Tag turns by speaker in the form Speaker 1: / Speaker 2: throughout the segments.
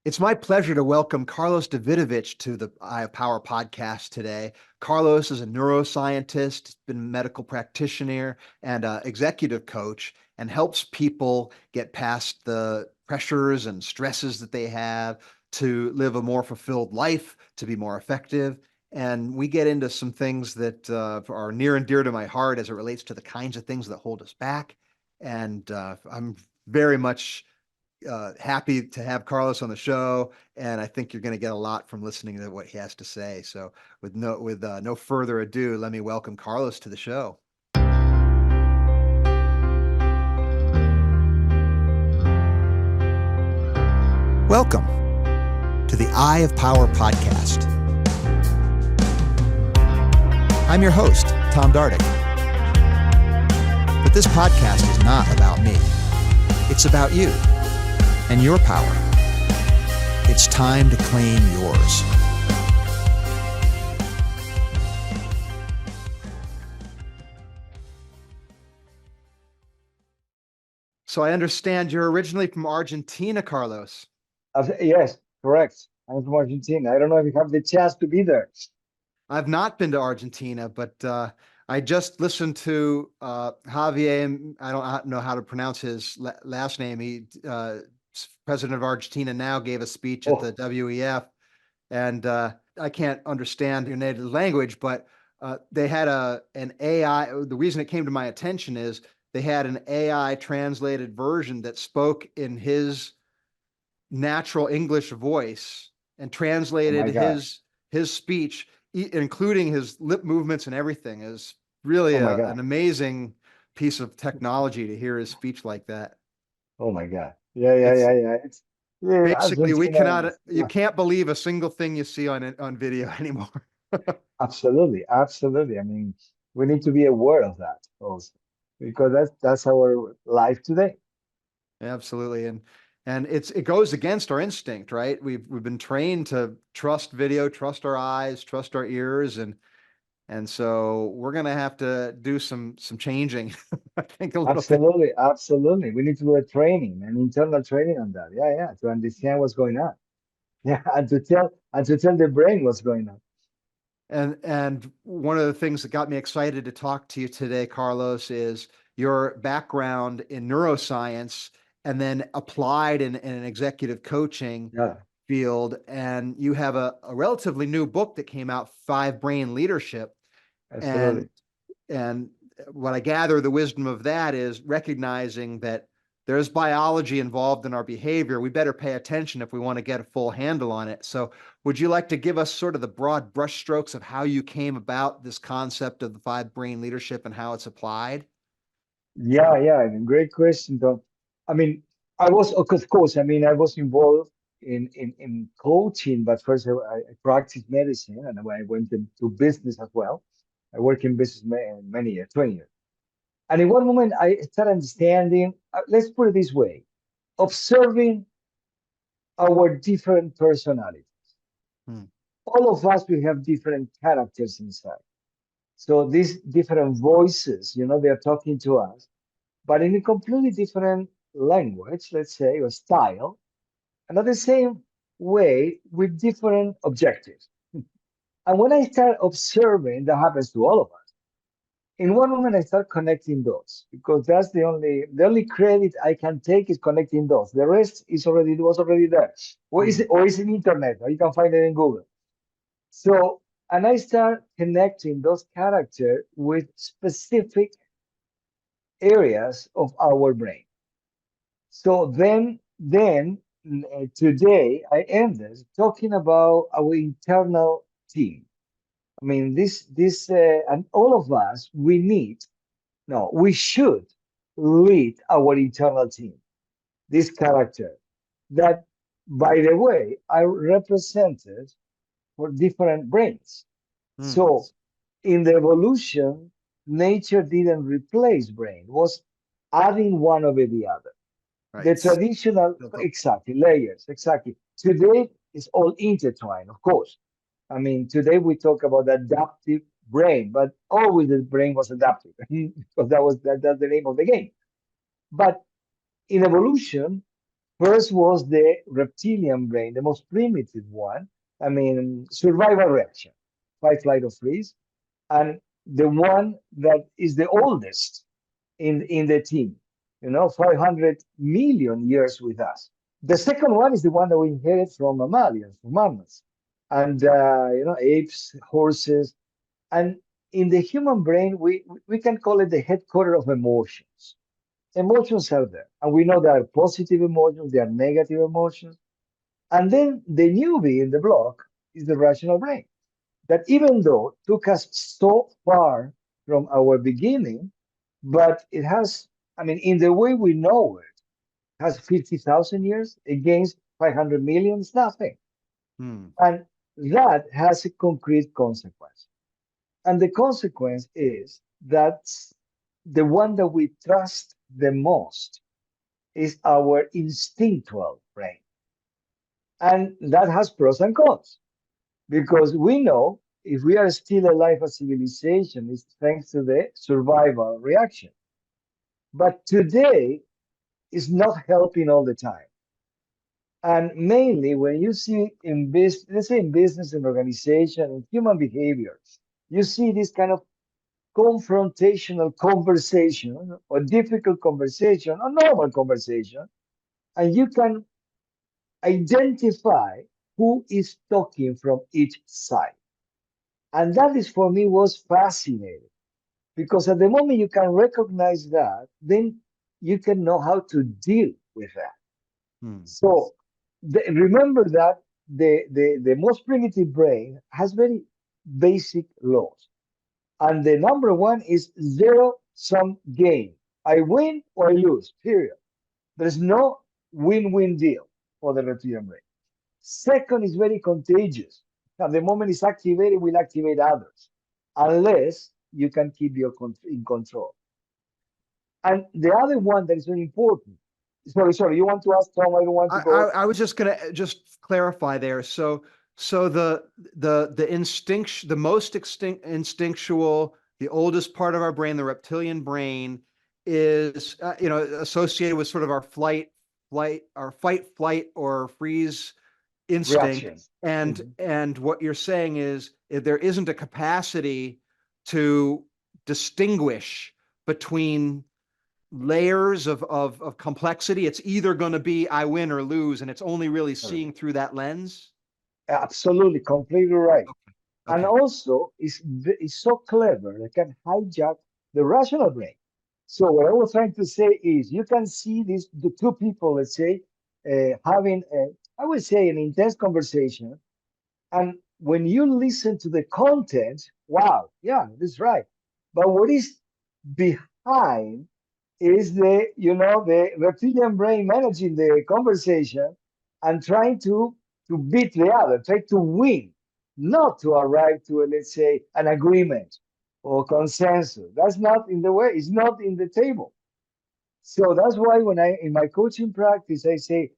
Speaker 1: It's my pleasure to welcome Carlos Davidovich to the Eye of Power podcast today. Carlos is a neuroscientist, been a medical practitioner, and executive coach, and helps people get past the pressures and stresses that they have to live a more fulfilled life, to be more effective. And we get into some things that are near and dear to my heart as it relates to the kinds of things that hold us back. And I'm very much happy to have Carlos on the show, and I think you're going to get a lot from listening to what he has to say. So, with no further ado, let me welcome Carlos to the show. Welcome to the Eye of Power podcast. I'm your host, Tom Dardick. But this podcast is not about me. It's about you and your power. It's time to claim yours. So I understand you're originally from Argentina, Carlos.
Speaker 2: Yes, correct. I'm from Argentina. I don't know if you have the chance to be there.
Speaker 1: I've not been to Argentina, but I just listened to Javier. I don't know how to pronounce his last name. He president of Argentina now gave a speech at the WEF, and I can't understand your native language, but they had an AI. The reason it came to my attention is they had an AI translated version that spoke in his natural English voice and translated his speech, including his lip movements and everything. Is really an amazing piece of technology to hear his speech like that.
Speaker 2: Oh my God. Yeah.
Speaker 1: Basically, we cannot, you can't believe a single thing you see on video anymore.
Speaker 2: Absolutely. I mean, we need to be aware of that also, because that's our life today.
Speaker 1: Absolutely. And it goes against our instinct, right? We've been trained to trust video, trust our eyes, trust our ears, and so we're gonna have to do some changing, I think, a little bit.
Speaker 2: Absolutely. We need to do a training, an internal training on that. Yeah, to understand what's going on. Yeah, and to tell the brain what's going on.
Speaker 1: And one of the things that got me excited to talk to you today, Carlos, is your background in neuroscience and then applied in an executive coaching
Speaker 2: Yeah,
Speaker 1: field. And you have a relatively new book that came out, Five Brain Leadership. And
Speaker 2: absolutely.
Speaker 1: and what I gather, the wisdom of that is recognizing that there's biology involved in our behavior. We better pay attention if we want to get a full handle on it. So would you like to give us sort of the broad brushstrokes of how you came about this concept of the five brain leadership and how it's applied?
Speaker 2: Yeah. I mean, great question, Tom. I mean, I was, of course, I mean, I was involved in coaching, but first I practiced medicine and I went into business as well. I worked in business many years, 20 years. And in one moment, I started understanding, let's put it this way, observing our different personalities.
Speaker 1: Hmm.
Speaker 2: All of us, we have different characters inside. So these different voices, they're talking to us but in a completely different language, let's say, or style, and at the same way with different objectives. And when I start observing, that happens to all of us. In one moment, I start connecting dots because that's the only credit I can take is connecting dots. The rest was already there, or is in internet, or you can find it in Google. So, and I start connecting those characters with specific areas of our brain. So today I ended talking about our internal team. I mean, and all of us, no, we should lead our internal team, this character that, by the way, are represented for different brains.
Speaker 1: Hmm.
Speaker 2: So in the evolution, nature didn't replace brain, was adding one over the other. The
Speaker 1: Right.
Speaker 2: traditional, exactly, layers, exactly. Today is all intertwined, of course. I mean, today we talk about adaptive brain, but always the brain was adaptive because that's the name of the game. But in evolution, First was the reptilian brain, the most primitive one. I mean, survival reaction, fight, flight, or freeze, and the one that is the oldest in the team, 500 million years with us. The second one is the one that we inherit from mammalians, from mammals, and apes, horses, and in the human brain, we can call it the headquarters of emotions. Emotions are there, and we know there are positive emotions, there are negative emotions, and then the newbie in the block is the rational brain. That even though took us so far from our beginning, but it has, I mean, in the way we know it, has 50,000 years against 500 million, it's nothing.
Speaker 1: Hmm.
Speaker 2: And that has a concrete consequence. And the consequence is that the one that we trust the most is our instinctual brain. And that has pros and cons because we know if we are still alive as civilization, it's thanks to the survival reaction. But today is not helping all the time. And mainly when you see in business, let's say in business and organization and human behavior, you see this kind of confrontational conversation or difficult conversation or normal conversation, and you can identify who is talking from each side. And that is for me was fascinating because at the moment you can recognize that, then you can know how to deal with that.
Speaker 1: Hmm.
Speaker 2: So remember that the most primitive brain has very basic laws. And the number one is zero sum game. I win or I lose, period. There's no win-win deal for the reptilian brain. Second is very contagious. Now, the moment it's activated, will activate others, unless you can keep your in control. And the other one that is very important. Sorry. You want to ask Tom? I don't want to go.
Speaker 1: I was just gonna just clarify there. So the instinct, the most instinctual, the oldest part of our brain, the reptilian brain, is associated with sort of our our fight, flight, or freeze instinct.
Speaker 2: Reaction.
Speaker 1: And
Speaker 2: Mhm.
Speaker 1: and what you're saying is there isn't a capacity to distinguish between layers of complexity. It's either going to be I win or lose, and it's only really
Speaker 2: Correct.
Speaker 1: seeing through that lens.
Speaker 2: Absolutely, completely right. And
Speaker 1: Okay.
Speaker 2: also, it's so clever, they can hijack the rational brain. So what I was trying to say is, you can see the two people, let's say, having, I would say, an intense conversation. And when you listen to the content, wow, yeah, that's right. But what is behind is the reptilian brain managing the conversation and trying to beat the other, try to win, not to arrive to, let's say, an agreement or consensus. That's not in the way, it's not in the table. So that's why when I in my coaching practice, I say,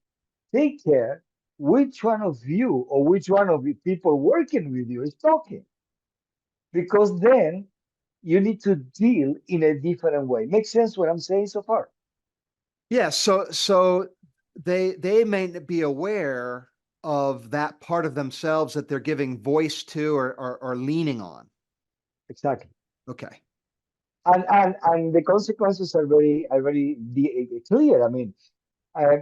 Speaker 2: take care which one of you or which one of the people working with you is talking, because then you need to deal in a different way. Makes sense what I'm saying so far?
Speaker 1: Yeah. So they may not be aware of that part of themselves that they're giving voice to or leaning on.
Speaker 2: Exactly.
Speaker 1: Okay.
Speaker 2: And the consequences are very clear. I mean, uh,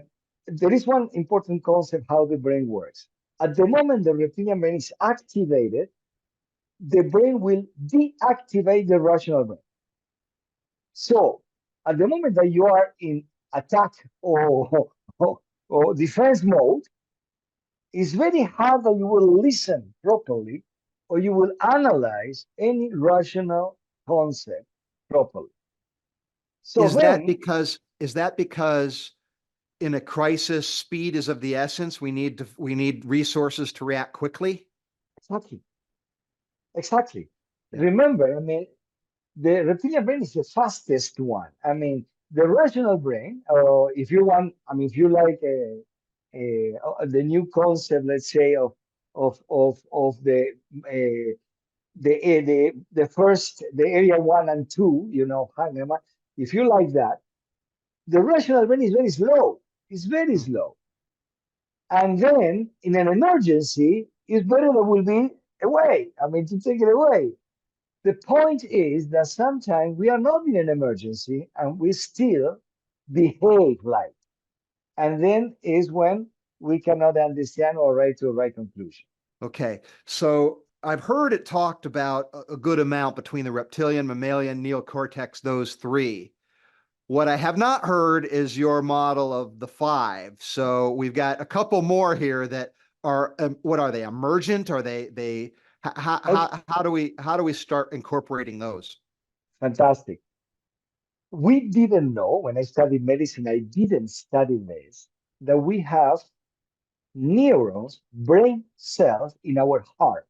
Speaker 2: there is one important concept how the brain works. At the moment the reptilian brain is activated, the brain will deactivate the rational brain. So at the moment that you are in attack or defense mode, it's very hard that you will listen properly or you will analyze any rational concept properly. So then,
Speaker 1: Is that because in a crisis, speed is of the essence? We need resources to react quickly.
Speaker 2: exactly, exactly.
Speaker 1: Yeah.
Speaker 2: Remember, I mean, the reptilian brain is the fastest one. I mean, the rational brain, or if you want, I mean, if you like the new concept, let's say of the first the area one and two, Hahnemann, if you like that, the rational brain is very slow. It's very slow. And then in an emergency, it's better that will be away. I mean, to take it away. The point is that sometimes we are not in an emergency and we still behave like. And then is when we cannot understand or write to a right conclusion.
Speaker 1: Okay. So I've heard it talked about a good amount between the reptilian, mammalian, neocortex, those three. What I have not heard is your model of the five. So we've got a couple more here that are, what are they? Emergent? Are they,
Speaker 2: Okay,
Speaker 1: how do we start incorporating those?
Speaker 2: fantastic. We didn't know when I studied medicine, I didn't study this, that we have neurons, brain cells in our heart.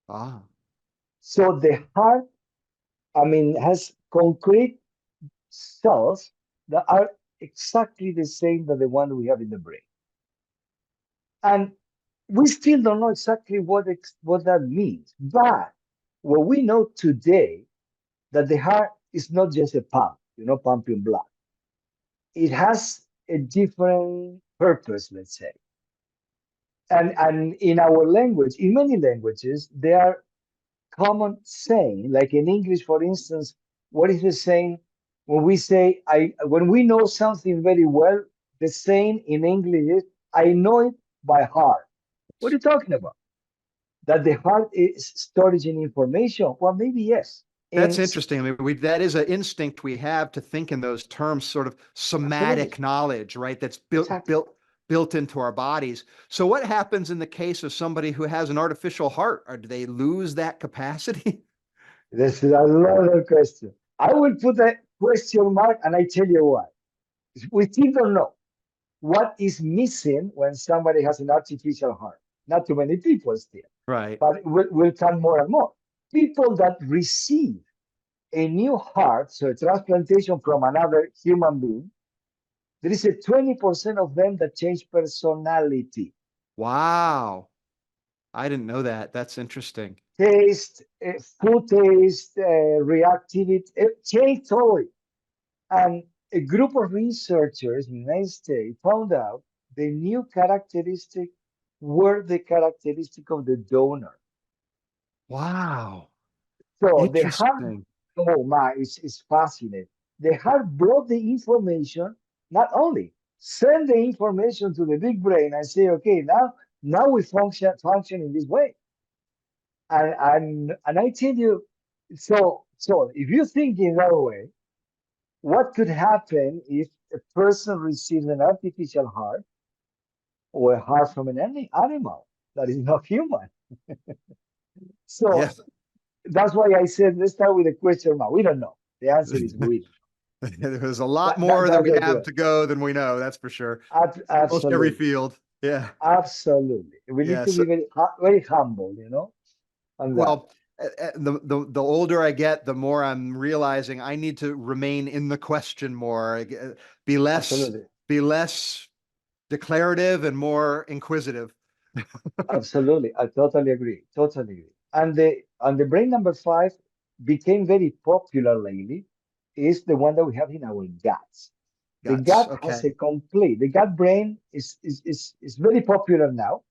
Speaker 1: Ah,
Speaker 2: So the heart, I mean, has concrete cells that are exactly the same that the one we have in the brain. And we still don't know exactly what that means. But what we know today, that the heart is not just a pump, pumping blood. It has a different purpose, let's say. And in our language, in many languages, there are common saying, like in English, for instance, what is the saying when we say when we know something very well, the saying in English is I know it by heart. What are you talking about? That the heart is storage in information? Well, maybe yes.
Speaker 1: that's
Speaker 2: In
Speaker 1: interesting. I mean, that is an instinct we have to think in those terms, sort of
Speaker 2: absolutely,
Speaker 1: somatic knowledge, right? That's
Speaker 2: exactly.
Speaker 1: built into our bodies. So what happens in the case of somebody who has an artificial heart? Or do they lose that capacity?
Speaker 2: This is another question. I will put a question mark and I tell you why. We still don't know what is missing when somebody has an artificial heart. Not too many people still,
Speaker 1: Right.
Speaker 2: but will come more and more. People that receive a new heart, so a transplantation from another human being, there is a 20% of them that change personality,
Speaker 1: Wow. I didn't know that. That's interesting.
Speaker 2: taste, food taste, reactivity, change totally. And a group of researchers in the United States found out the new characteristic were the characteristic of the donor.
Speaker 1: Wow.
Speaker 2: So the heart,
Speaker 1: Interesting.
Speaker 2: oh my, it's fascinating. The heart brought the information, not only send the information to the big brain and say, okay, now we function in this way. And I tell you, so if you think in that way, what could happen if a person receives an artificial heart or a heart from an animal that is not human? So
Speaker 1: Yes.
Speaker 2: that's why I said let's start with a question mark. We don't know. The answer is we don't
Speaker 1: There's a lot
Speaker 2: know. That,
Speaker 1: more that
Speaker 2: that's
Speaker 1: we
Speaker 2: the
Speaker 1: have
Speaker 2: truth.
Speaker 1: to go than we know. That's for sure. Almost every
Speaker 2: Absolutely.
Speaker 1: field. Yeah.
Speaker 2: Absolutely. We need
Speaker 1: Yeah.
Speaker 2: to
Speaker 1: So,
Speaker 2: be very humble, on that.
Speaker 1: well, the older I get, the more I'm realizing I need to remain in the question more, be less
Speaker 2: Absolutely.
Speaker 1: be less declarative and more inquisitive.
Speaker 2: Absolutely. I totally agree. Totally agree. And the brain number five became very popular lately is the one that we have in our guts. The
Speaker 1: Guts.
Speaker 2: gut has
Speaker 1: Okay.
Speaker 2: a complete, the gut brain is very popular now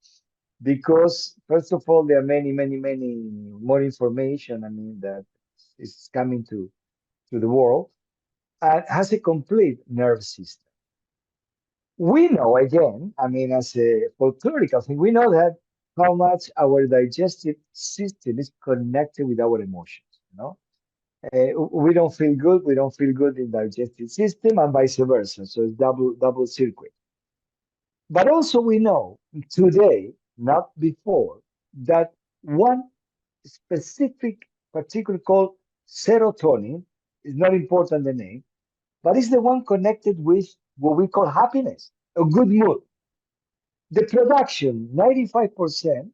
Speaker 2: because first of all, there are many more information, I mean, that is coming to the world and has a complete nerve system. We know again, I mean, as a folklorical thing, we know that how much our digestive system is connected with our emotions. We don't feel good, we don't feel good in digestive system, and vice versa. So it's double circuit. But also we know today, not before, that one specific particle called serotonin is not important the name, but it's the one connected with what we call happiness, a good mood. The production, 95%,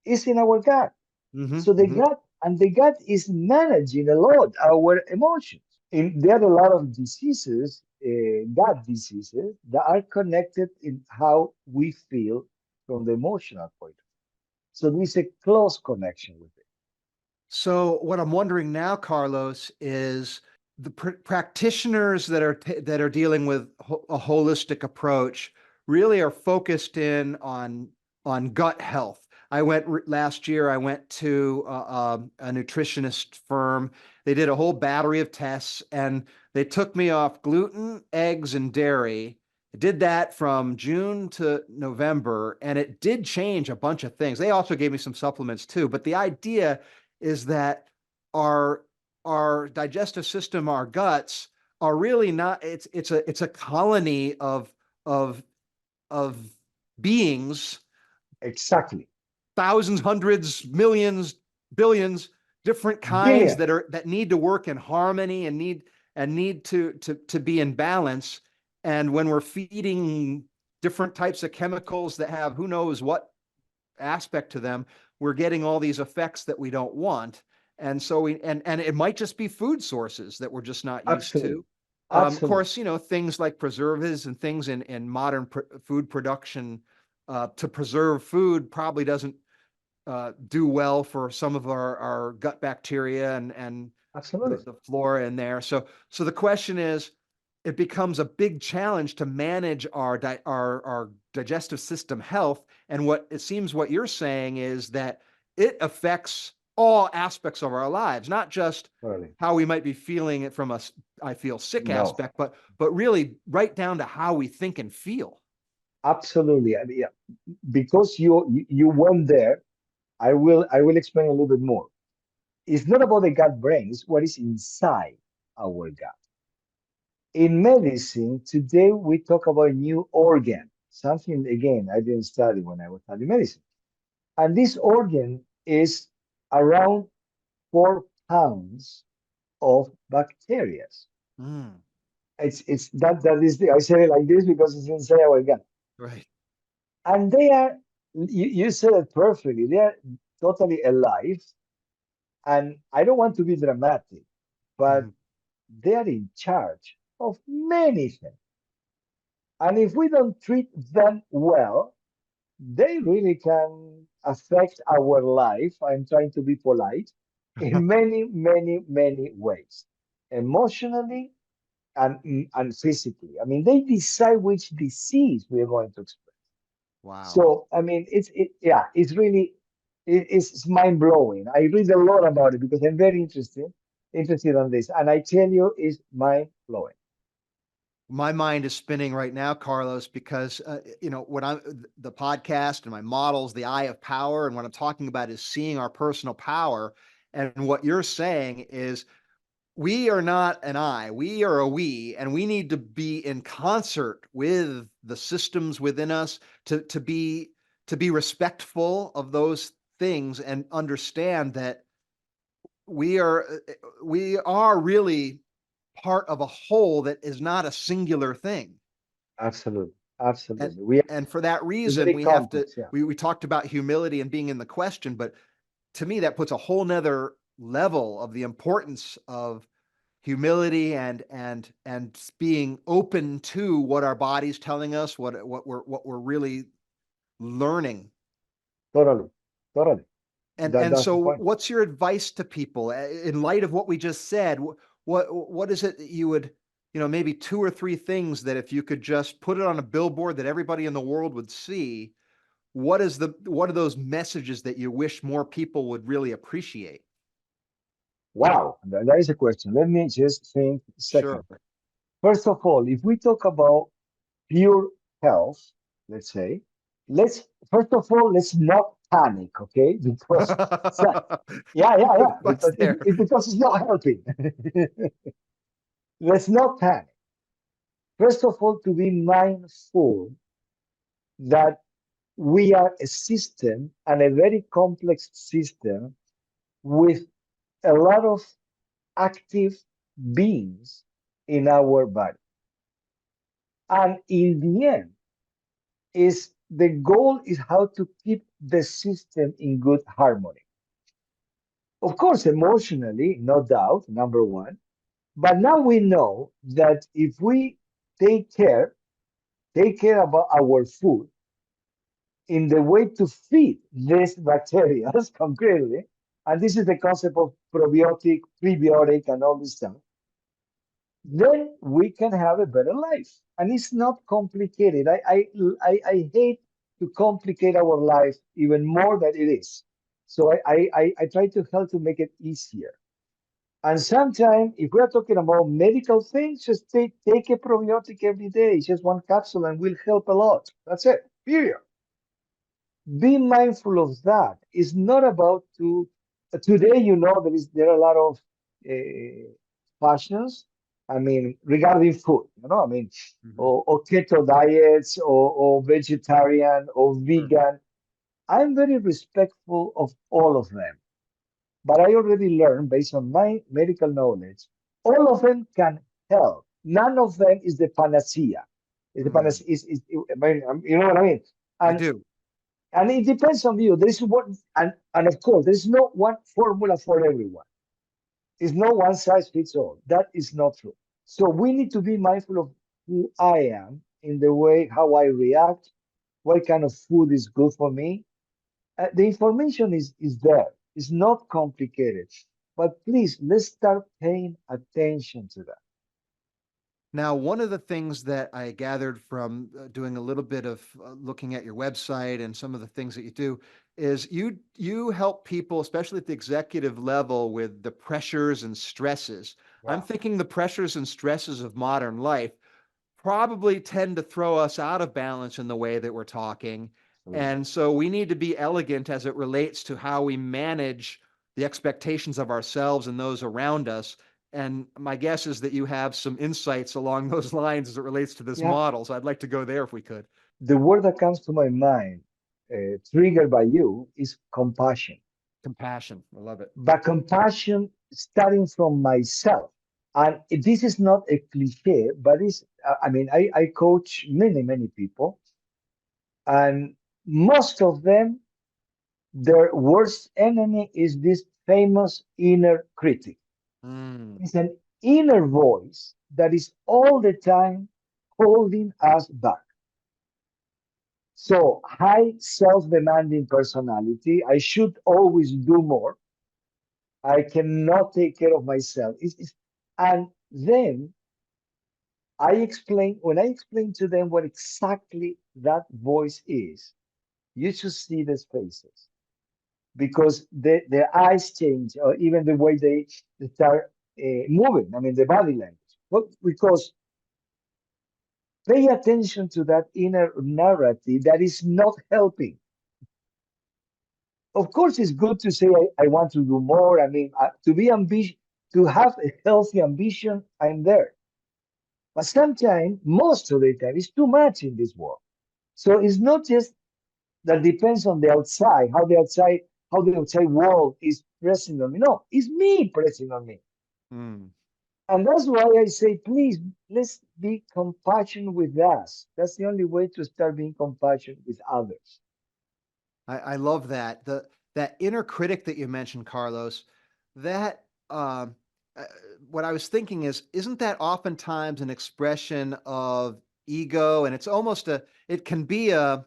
Speaker 2: is in our gut.
Speaker 1: Hmm.
Speaker 2: So the
Speaker 1: Hmm.
Speaker 2: gut and the gut is managing a lot our emotions. And there are a lot of diseases, gut diseases, that are connected in how we feel from the emotional point of view. So there's a close connection with it.
Speaker 1: So what I'm wondering now, Carlos, is the practitioners that are dealing with a holistic approach really are focused in on gut health. Last year. I went to a nutritionist firm. They did a whole battery of tests, and they took me off gluten, eggs, and dairy. I did that from June to November, and it did change a bunch of things. They also gave me some supplements too. But the idea is that our our digestive system, our guts, are really not. It's a colony of of beings,
Speaker 2: Exactly.
Speaker 1: thousands, hundreds, millions, billions, different kinds
Speaker 2: Billion.
Speaker 1: that need to work in harmony and need to be in balance. And when we're feeding different types of chemicals that have who knows what aspect to them, we're getting all these effects that we don't want. And so and it might just be food sources that we're just not used
Speaker 2: Absolutely.
Speaker 1: to. Of
Speaker 2: Absolutely.
Speaker 1: course, things like preservatives and things in modern food production, to preserve food probably doesn't do well for some of our gut bacteria and
Speaker 2: Absolutely.
Speaker 1: the flora in there. So the question is, it becomes a big challenge to manage our digestive system health. And what it seems what you're saying is that it affects all aspects of our lives, not just
Speaker 2: Totally.
Speaker 1: how we might be feeling it from a I feel sick
Speaker 2: No.
Speaker 1: aspect, but really right down to how we think and feel.
Speaker 2: Absolutely. I mean, yeah, because you went there, I will explain a little bit more. It's not about the gut brain, it's what is inside our gut. In medicine, today we talk about a new organ, something again I didn't study when I was studying medicine. And this organ is around 4 pounds of bacteria.
Speaker 1: Mm,
Speaker 2: It's that is the, I say it like this because it's inside our gut.
Speaker 1: right.
Speaker 2: And they are, you said it perfectly, they are totally alive. And I don't want to be dramatic, but
Speaker 1: Mhm.
Speaker 2: they are in charge of many things. And if we don't treat them well, they really can affect our life. I'm trying to be polite in many, many, many ways, emotionally and physically. I mean, they decide which disease we are going to experience.
Speaker 1: Wow.
Speaker 2: So, I mean, yeah, it's really, it's mind blowing. I read a lot about it because I'm very interested on this. And I tell you, it's mind blowing.
Speaker 1: My mind is spinning right now, Carlos, because what I'm the podcast and my models, the eye of power, and what I'm talking about is seeing our personal power. And what you're saying is we are not an I, we are a we, and we need to be in concert with the systems within us to be respectful of those things and understand that we are we are really part of a whole that is not a singular thing.
Speaker 2: Absolutely.
Speaker 1: and
Speaker 2: Absolutely. We are
Speaker 1: and for that reason
Speaker 2: very
Speaker 1: we have to
Speaker 2: complex. Yeah.
Speaker 1: we talked about humility and being in the question, but to me that puts a whole nother level of the importance of humility and being open to what our body's telling us, what we're really learning.
Speaker 2: Totally. Totally.
Speaker 1: And
Speaker 2: That's the
Speaker 1: so
Speaker 2: point.
Speaker 1: what's your advice to people in light of what we just said? What is it that you would, maybe two or three things that if you could just put it on a billboard that everybody in the world would see, what are those messages that you wish more people would really appreciate?
Speaker 2: Wow. That is a question. Let me just think a
Speaker 1: Sure.
Speaker 2: second. First of all, if we talk about pure health, let's say, let's first of all, let's not panic, okay? Because so, yeah, yeah,
Speaker 1: Good
Speaker 2: yeah,
Speaker 1: advice
Speaker 2: because
Speaker 1: there.
Speaker 2: because it's not helping. Let's not panic. First of all, to be mindful that we are a system and a very complex system with a lot of active beings in our body. And in the end, is the goal is how to keep the system in good harmony. Of course, emotionally, no doubt, number one. But now we know that if we take care, take care about our food in the way to feed these bacteria concretely, and this is the concept of probiotic, prebiotic, and all this stuff. then we can have a better life. And it's not complicated. I hate to complicate our life even more than it is. So I try to help to make it easier. And sometimes, if we are talking about medical things, just take a probiotic every day, just one capsule, and will help a lot. That's it. Period. Be mindful of that. It's not about to today. There are a lot of fashions. I mean, regarding food. I mean,
Speaker 1: Mhm.
Speaker 2: or keto diets, or vegetarian, or
Speaker 1: Mm.
Speaker 2: vegan. I'm very respectful of all of them. But I already learned, based on my medical knowledge, all of them can help. None of them is the panacea. Is the
Speaker 1: Mm.
Speaker 2: panacea? I mean, you know what I mean?
Speaker 1: I
Speaker 2: And
Speaker 1: do.
Speaker 2: and it depends on you. There is one, and of course, there is no one formula for everyone. It's no one size fits all. That is not true. So we need to be mindful of who I am in the way how I react, what kind of food is good for me. The information is there. It's not complicated. But please, let's start paying attention to that.
Speaker 1: Now, one of the things that I gathered from doing a little bit of looking at your website and some of the things that you do is you help people, especially at the executive level, with the pressures and stresses. I'm
Speaker 2: Yeah.
Speaker 1: thinking the pressures and stresses of modern life probably tend to throw us out of balance in the way that we're talking.
Speaker 2: Absolutely.
Speaker 1: And so we need to be elegant as it relates to how we manage the expectations of ourselves and those around us. And my guess is that you have some insights along those lines as it relates to this
Speaker 2: Yeah.
Speaker 1: model. So I'd like to go there if we could.
Speaker 2: The word that comes to my mind, triggered by you, is compassion.
Speaker 1: Compassion. I love it.
Speaker 2: But compassion starting from myself. And this is not a cliche, but I mean, I coach many, many people, and most of them, their worst enemy is this famous inner critic.
Speaker 1: Mm,
Speaker 2: It's an inner voice that is all the time holding us back. So, high self demanding personality, I should always do more. I cannot take care of myself. And then when I explain to them what exactly that voice is, you should see the faces because their eyes change, or even the way they start moving. I mean, the body language. But because pay attention to that inner narrative that is not helping. Of course, it's good to say, I want to do more. I mean, to be ambitious, to have a healthy ambition, I'm there. But sometimes, most of the time, it's too much in this world. So it's not just that depends on the outside, how the outside world is pressing on me. No, it's me pressing on me.
Speaker 1: mm.
Speaker 2: And that's why I say, please, let's be compassionate with us. That's the only way to start being compassionate with others.
Speaker 1: I love that. That inner critic that you mentioned, Carlos, that uh, what I was thinking is, isn't that oftentimes an expression of ego? And it's almost it can be a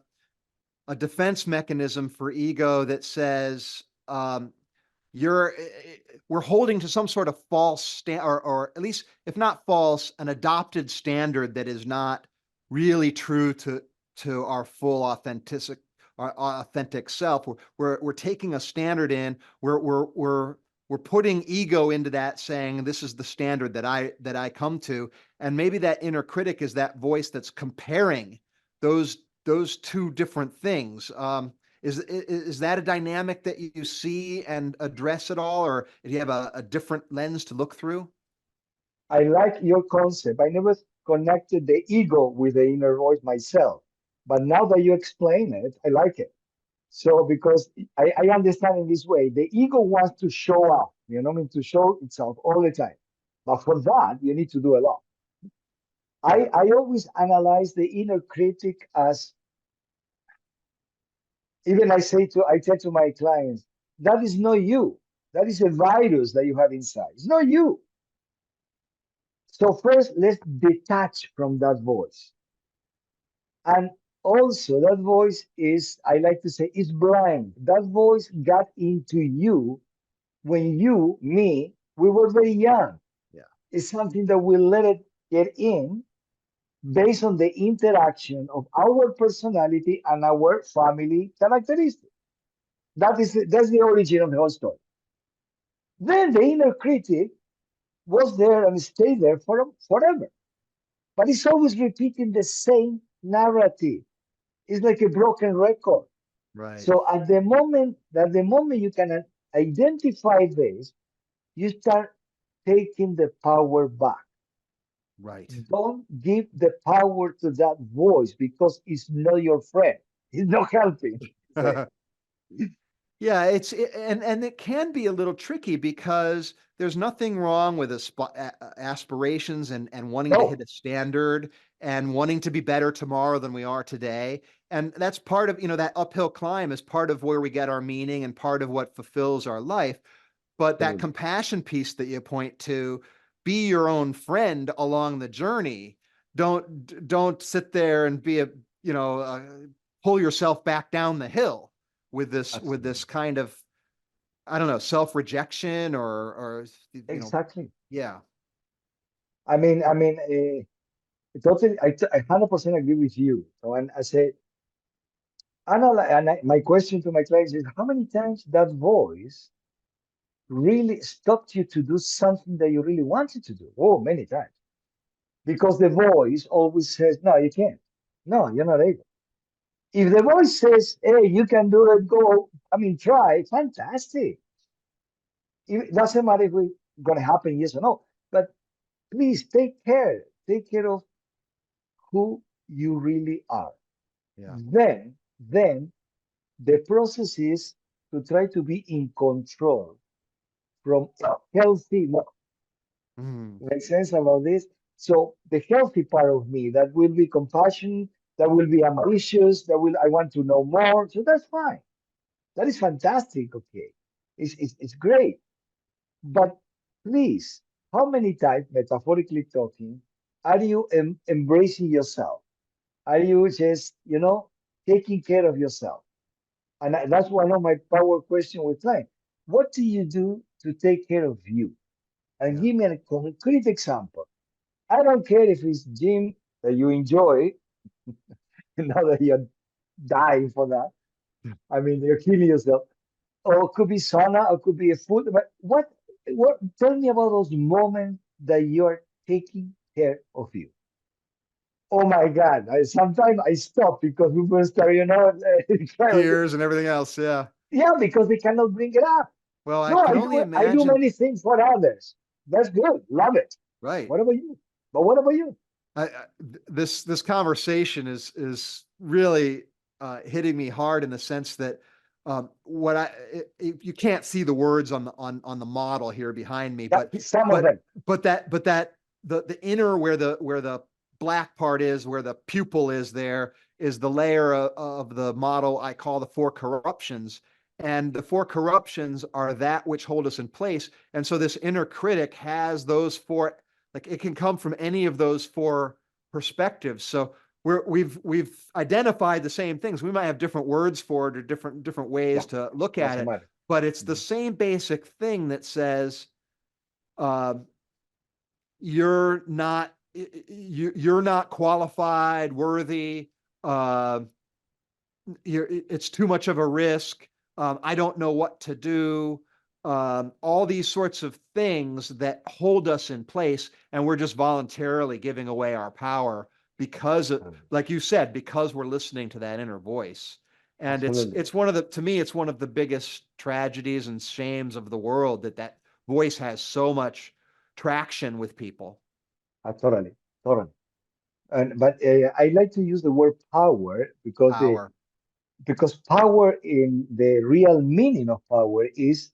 Speaker 1: defense mechanism for ego that says, you're we're holding to some sort of false or at least if not false, an adopted standard that is not really true to our full our authentic self. We're taking a standard in, we're putting ego into that, saying this is the standard that I come to. And maybe that inner critic is that voice that's comparing those those two different things. Is that a dynamic that you see and address at all, or do you have a different lens to look through?
Speaker 2: I like your concept. I never connected the ego with the inner voice myself. But now that you explain it, I like it. So because I understand in this way, the ego wants to show up, I mean, to show itself all the time. But for that, you need to do a lot.
Speaker 1: Yeah.
Speaker 2: I always analyze the inner critic as, even I tell to my clients, that is not you. That is a virus that you have inside. It's not you. So first, let's detach from that voice. And also, that voice is, I like to say, is blind. That voice got into you when you, me, we were very young.
Speaker 1: Yeah.
Speaker 2: is something that we let it get in based on the interaction of our personality and our family characteristics. That's the origin of the whole story. Then the inner critic was there and stayed there forever. But it's always repeating the same narrative. It's like a broken record.
Speaker 1: Right.
Speaker 2: So at the moment you can identify this, you start taking the power back.
Speaker 1: Right.
Speaker 2: Don't give the power to that voice because it's not your friend. It's not helping. Say,
Speaker 1: Yeah, and it can be a little tricky because there's nothing wrong with aspirations and wanting to hit
Speaker 2: no,
Speaker 1: a standard and wanting to be better tomorrow than we are today. And that's part of, that uphill climb is part of where we get our meaning and part of what fulfills our life. But that
Speaker 2: absolutely.
Speaker 1: compassion piece that you point to, be your own friend along the journey. Don't sit there and be pull yourself back down the hill with this
Speaker 2: Absolutely.
Speaker 1: kind of, I don't know, self-rejection or
Speaker 2: Exactly.
Speaker 1: yeah.
Speaker 2: Totally, I 100% agree with you. So, and I say, my question to my clients is, how many times that voice really stopped you to do something that you really wanted to do? Oh, many times. Because the voice always says, no, you can't. No, you're not able. If the voice says, hey, you can do it, go, try, fantastic. It doesn't matter if it's going to happen, yes or no. But please take care. Take care of who you really are.
Speaker 1: Yeah.
Speaker 2: Then the process is to try to be in control from a healthy.
Speaker 1: Mm,
Speaker 2: Make sense about this? So the healthy part of me that will be compassionate, that will be ambitious, I want to know more. So that's fine. That is fantastic. Okay, it's great. But please, how many times, metaphorically talking, are you embracing yourself? Are you just, taking care of yourself? And that's one of my power question with clients. What do you do to take care of you? And
Speaker 1: yeah.
Speaker 2: give me a concrete example. I don't care if it's gym that you enjoy, now that you're dying for that. You're killing yourself. Or it could be sauna, or it could be a food. But tell me about those moments that you're taking care of you. Oh my God. Sometimes I stop because people start,
Speaker 1: Tears and everything else. Yeah.
Speaker 2: yeah, because they cannot bring it up.
Speaker 1: Well, I
Speaker 2: No,
Speaker 1: can only
Speaker 2: I do
Speaker 1: imagine.
Speaker 2: many things for others. That's good. Love it.
Speaker 1: Right.
Speaker 2: What about you? But what about you?
Speaker 1: This conversation is really hitting me hard in the sense that what you can't see the words on the model here behind me,
Speaker 2: Yeah, some of
Speaker 1: but
Speaker 2: them.
Speaker 1: that the inner where the black part is, where the pupil is, there is the layer of the model I call the four corruptions. And the four corruptions are that which hold us in place. And so this inner critic has those four, like it can come from any of those four perspectives. So we've identified the same things. We might have different words for it or different
Speaker 2: Yeah,
Speaker 1: ways to look at
Speaker 2: doesn't
Speaker 1: it,
Speaker 2: matter.
Speaker 1: but it's the
Speaker 2: Mhm.
Speaker 1: same basic thing that says uh, you're not qualified, worthy. Uh, it's too much of a risk. I don't know what to do. All these sorts of things that hold us in place, and we're just voluntarily giving away our power because of,
Speaker 2: Absolutely.
Speaker 1: like you said, because we're listening to that inner voice. And it's
Speaker 2: Absolutely.
Speaker 1: it's one of the to me it's one of the biggest tragedies and shames of the world that voice has so much traction with people.
Speaker 2: Totally. Totally. But I like to use the word power
Speaker 1: Power.
Speaker 2: because power in the real meaning of power is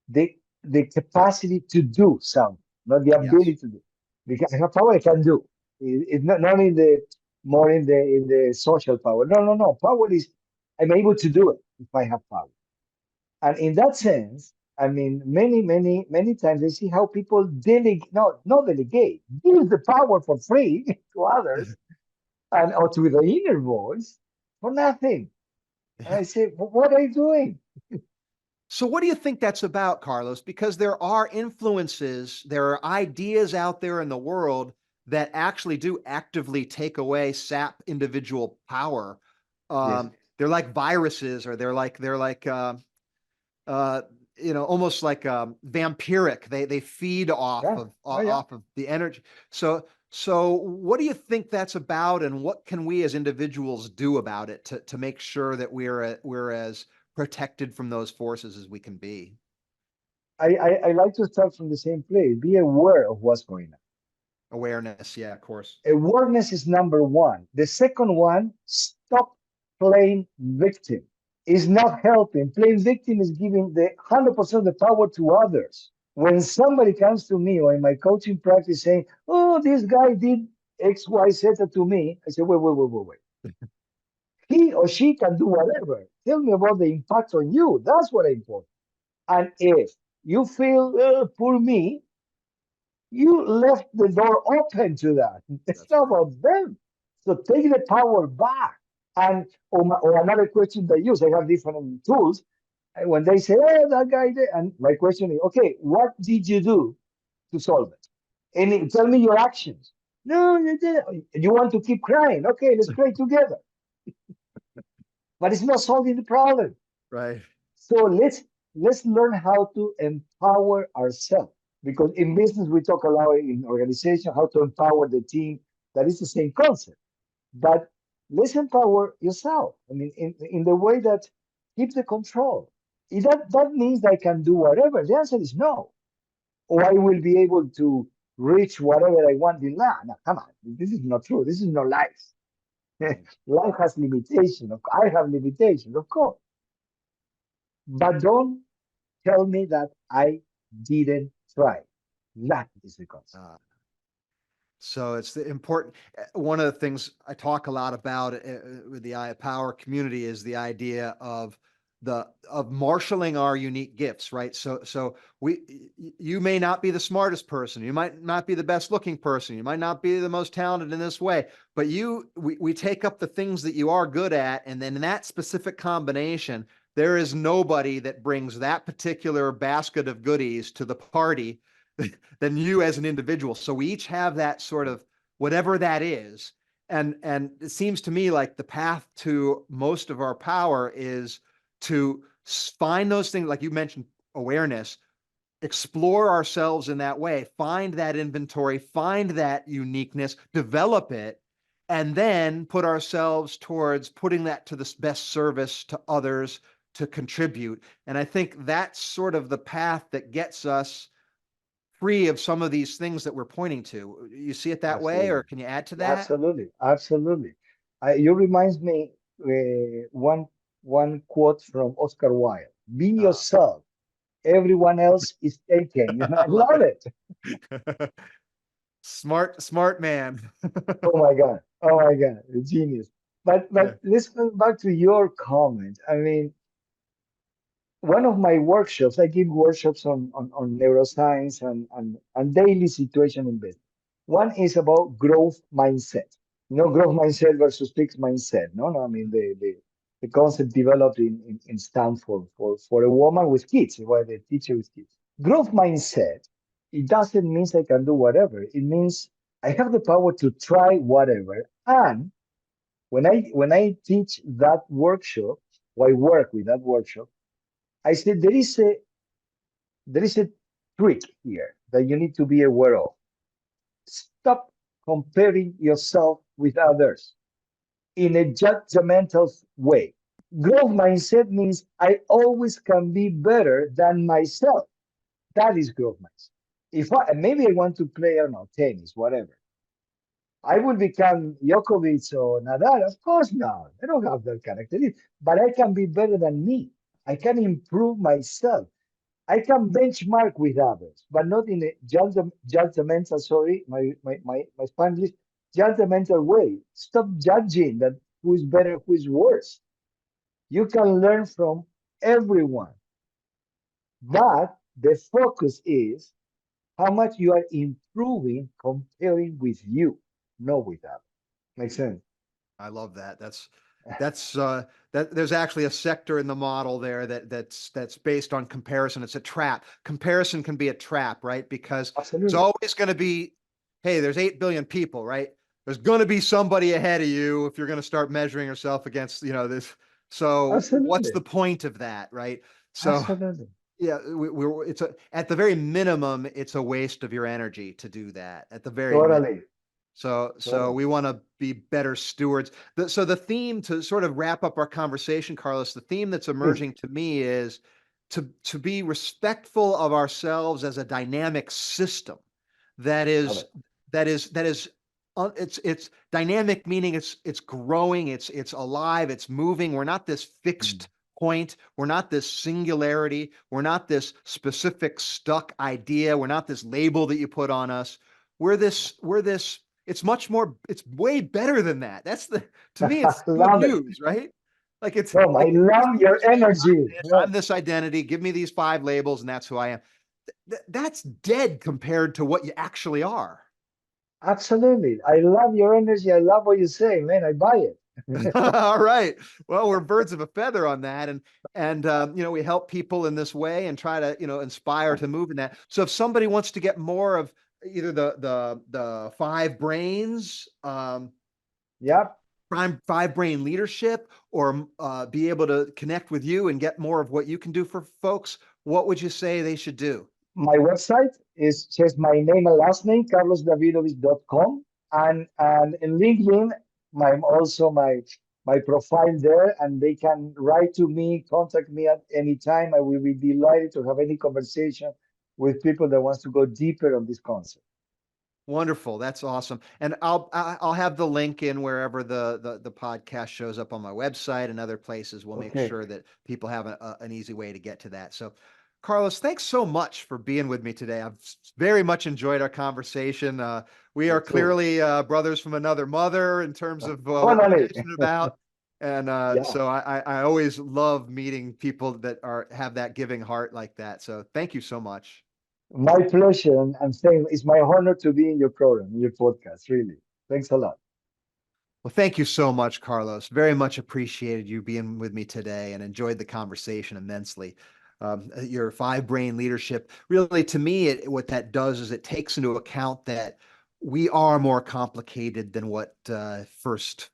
Speaker 2: the capacity to do something, not the
Speaker 1: Yes.
Speaker 2: ability to do. Because I have power, I can do. It's not in the more in the social power. No, no, no. Power is I'm able to do it if I have power. And in that sense, many times I see how people delegate, not delegate, give the power for free to others and or to the inner voice for nothing. And I say, what are you doing?
Speaker 1: So what do you think that's about, Carlos? Because there are influences, there are ideas out there in the world that actually do actively take away, sap individual power.
Speaker 2: Yes.
Speaker 1: They're like viruses, or they're like uh, almost like vampiric. They feed off
Speaker 2: Yeah.
Speaker 1: of
Speaker 2: Oh, yeah.
Speaker 1: off of the energy. So what do you think that's about, and what can we as individuals do about it to make sure that we're as protected from those forces as we can be?
Speaker 2: I like to start from the same place. Be aware of what's going on.
Speaker 1: Awareness, yeah, of course.
Speaker 2: Awareness is number one. The second one, stop playing victim. Is not helping. Playing victim is giving the 100% of the power to others. When somebody comes to me or in my coaching practice saying, "Oh, this guy did X, Y, Z to me," I say, "Wait. He or she can do whatever. Tell me about the impact on you. That's what I important. And if you feel, poor me, you left the door open to that. It's
Speaker 1: That's
Speaker 2: not
Speaker 1: right.
Speaker 2: about them. So take the power back. And or another question they use, I have different tools. And when they say, "Oh, that guy," and my question is, "Okay, what did you do to solve it? And tell me your actions." "No, you didn't." "You want to keep crying? Okay, let's cry together." But it's not solving the problem.
Speaker 1: Right.
Speaker 2: So let's learn how to empower ourselves, because in business we talk a lot, in organization, how to empower the team. That is the same concept, but let's empower yourself. I mean, in the way that keep the control. If that means I can do whatever? The answer is no. Or I will be able to reach whatever I want in life. No, come on, this is not true. This is not life.
Speaker 1: Right.
Speaker 2: Life has limitations. I have limitations, of course, but don't tell me that I didn't try. That is the concept.
Speaker 1: Uh, So it's the important. One of the things I talk a lot about with the Eye of Power community is the idea of marshaling our unique gifts, right? So you may not be the smartest person, you might not be the best looking person, you might not be the most talented in this way, but we take up the things that you are good at, and then in that specific combination, there is nobody that brings that particular basket of goodies to the party than you as an individual. So we each have that sort of whatever that is. And it seems to me like the path to most of our power is to find those things, like you mentioned, awareness, explore ourselves in that way, find that inventory, find that uniqueness, develop it, and then put ourselves towards putting that to the best service to others to contribute. And I think that's sort of the path that gets us free of some of these things that we're pointing to. You see it that way, or
Speaker 2: Absolutely.
Speaker 1: can you add to that?
Speaker 2: Absolutely. You reminds me, one quote from Oscar Wilde: "Be
Speaker 1: Uh,
Speaker 2: yourself. Everyone else is taken." And I
Speaker 1: I love
Speaker 2: love it.
Speaker 1: it. Smart man.
Speaker 2: Oh my God. Oh my God. A genius. But
Speaker 1: Yeah.
Speaker 2: let's go back to your comment. I mean, one of my workshops, I give workshops on neuroscience and daily situation in business. One is about growth mindset. Growth mindset versus fixed mindset. No, I mean the concept developed in Stanford for a woman with kids, where they teach you with kids. Growth mindset, it doesn't mean I can do whatever. It means I have the power to try whatever. And when I teach that workshop, or I work with that workshop, I said there is a trick here that you need to be aware of. Stop comparing yourself with others in a judgmental way. Growth mindset means I always can be better than myself. That is growth mindset. If maybe I want to play, I don't know, tennis, whatever. I will become Djokovic or Nadal. Of course not. I don't have that characteristic, but I can be better than me. I can improve myself. I can benchmark with others, but not in a judgmental, sorry, my Spanish, judgmental way. Stop judging that who is better, who is worse. You can learn from everyone, but the focus is how much you are improving comparing with you, not with others. Makes sense?
Speaker 1: I love that. That's that there's actually a sector in the model there that's based on comparison. It's a trap. Comparison can be a trap, right? Because there's
Speaker 2: Absolutely.
Speaker 1: always going to be, hey, there's 8 billion people, right? There's going to be somebody ahead of you if you're going to start measuring yourself against, this. So what's the
Speaker 2: Absolutely.
Speaker 1: point of that, right? So
Speaker 2: Absolutely.
Speaker 1: yeah, it's at the very minimum, it's a waste of your energy to do that at the very minimum.
Speaker 2: Totally.
Speaker 1: So
Speaker 2: Totally.
Speaker 1: we want to be better stewards. So the theme, to sort of wrap up our conversation, Carlos, the theme that's
Speaker 2: Please.
Speaker 1: emerging to me is to be respectful of ourselves as a dynamic system that
Speaker 2: Love
Speaker 1: is
Speaker 2: it.
Speaker 1: it's dynamic, meaning it's growing, it's alive, it's moving. We're not this
Speaker 2: Mm.
Speaker 1: fixed point. We're not this singularity. We're not this specific stuck idea. We're not this label that you put on us. We're this it's much more, it's way better than that. To me, it's good
Speaker 2: Love it.
Speaker 1: news, right? Like it's
Speaker 2: Tom, I
Speaker 1: like just
Speaker 2: love
Speaker 1: people
Speaker 2: your
Speaker 1: saying,
Speaker 2: energy.
Speaker 1: I'm this identity, give me these 5 labels, and that's who I am. That's dead compared to what you actually are.
Speaker 2: Absolutely. I love your energy. I love what you say, man. I buy it.
Speaker 1: All right. Well, we're birds of a feather on that, and we help people in this way and try to inspire to move in that. So if somebody wants to get more of either the 5 brains,
Speaker 2: Yep.
Speaker 1: five brain leadership, or be able to connect with you and get more of what you can do for folks, what would you say they should do?
Speaker 2: My website is just my name and last name, carlosdavidovich.com. And in LinkedIn, my profile there, and they can write to me, contact me at any time. I will be delighted to have any conversation with people that wants to go deeper on this concept.
Speaker 1: Wonderful. That's awesome. And I'll have the link in wherever the podcast shows up on my website and other places. We'll make
Speaker 2: Okay.
Speaker 1: sure that people have an easy way to get to that. So, Carlos, thanks so much for being with me today. I've very much enjoyed our conversation. We
Speaker 2: Me
Speaker 1: are
Speaker 2: too.
Speaker 1: clearly brothers from another mother in terms of what we're
Speaker 2: Totally.
Speaker 1: passionate about. And
Speaker 2: Yeah.
Speaker 1: so I always love meeting people that have that giving heart like that. So thank you so much.
Speaker 2: My pleasure. And saying it's my honor to be in your program, in your podcast, really. Thanks a lot.
Speaker 1: Well, thank you so much, Carlos. Very much appreciated you being with me today and enjoyed the conversation immensely. Your 5 brain leadership, really, to me, what that does is it takes into account that we are more complicated than what first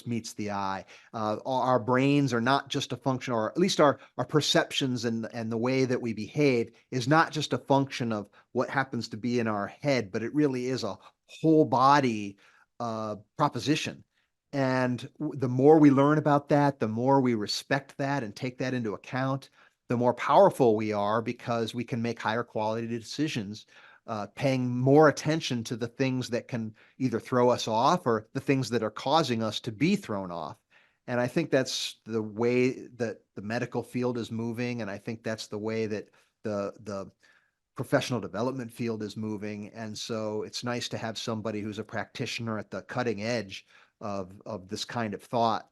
Speaker 1: meets the eye. Our brains are not just a function, or at least our perceptions and the way that we behave is not just a function of what happens to be in our head, but it really is a whole body proposition. And the more we learn about that, the more we respect that and take that into account, the more powerful we are because we can make higher quality decisions, paying more attention to the things that can either throw us off or the things that are causing us to be thrown off. And I think that's the way that the medical field is moving. And I think that's the way that the professional development field is moving. And so it's nice to have somebody who's a practitioner at the cutting edge of this kind of thought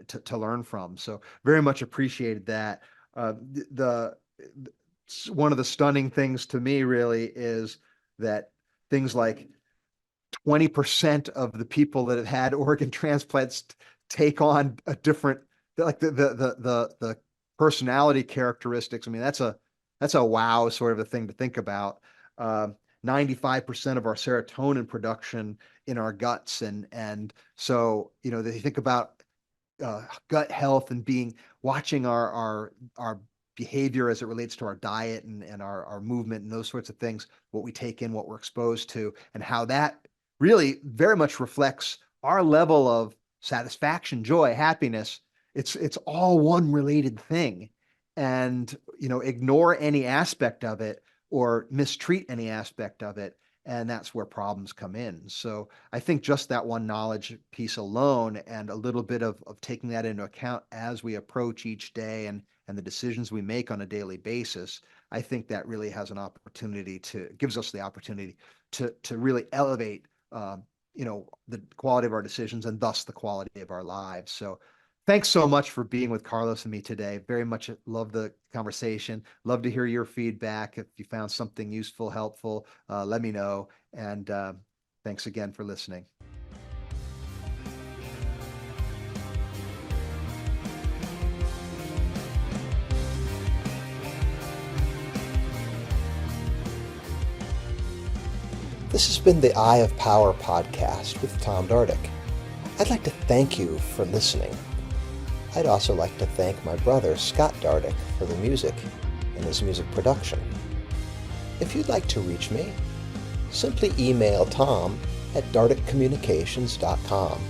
Speaker 1: to learn from. So very much appreciated that. The one of the stunning things to me really is that things like 20% of the people that have had organ transplants take on a different, like the personality characteristics. I mean, that's a wow sort of a thing to think about. 95% of our serotonin production in our guts, and so they think about gut health and watching our behavior as it relates to our diet and our movement and those sorts of things, what we take in, what we're exposed to, and how that really very much reflects our level of satisfaction, joy, happiness. It's all one related thing. And ignore any aspect of it or mistreat any aspect of it, and that's where problems come in. So I think just that one knowledge piece alone and a little bit of taking that into account as we approach each day and the decisions we make on a daily basis, I think that really has an opportunity gives us the opportunity to really elevate, the quality of our decisions and thus the quality of our lives. So thanks so much for being with Carlos and me today. Very much love the conversation. Love to hear your feedback. If you found something useful, helpful, let me know. And thanks again for listening.
Speaker 3: This has been the Eye of Power podcast with Tom Dardick. I'd like to thank you for listening. I'd also like to thank my brother, Scott Dardick, for the music and his music production. If you'd like to reach me, simply email Tom at dardickcommunications.com.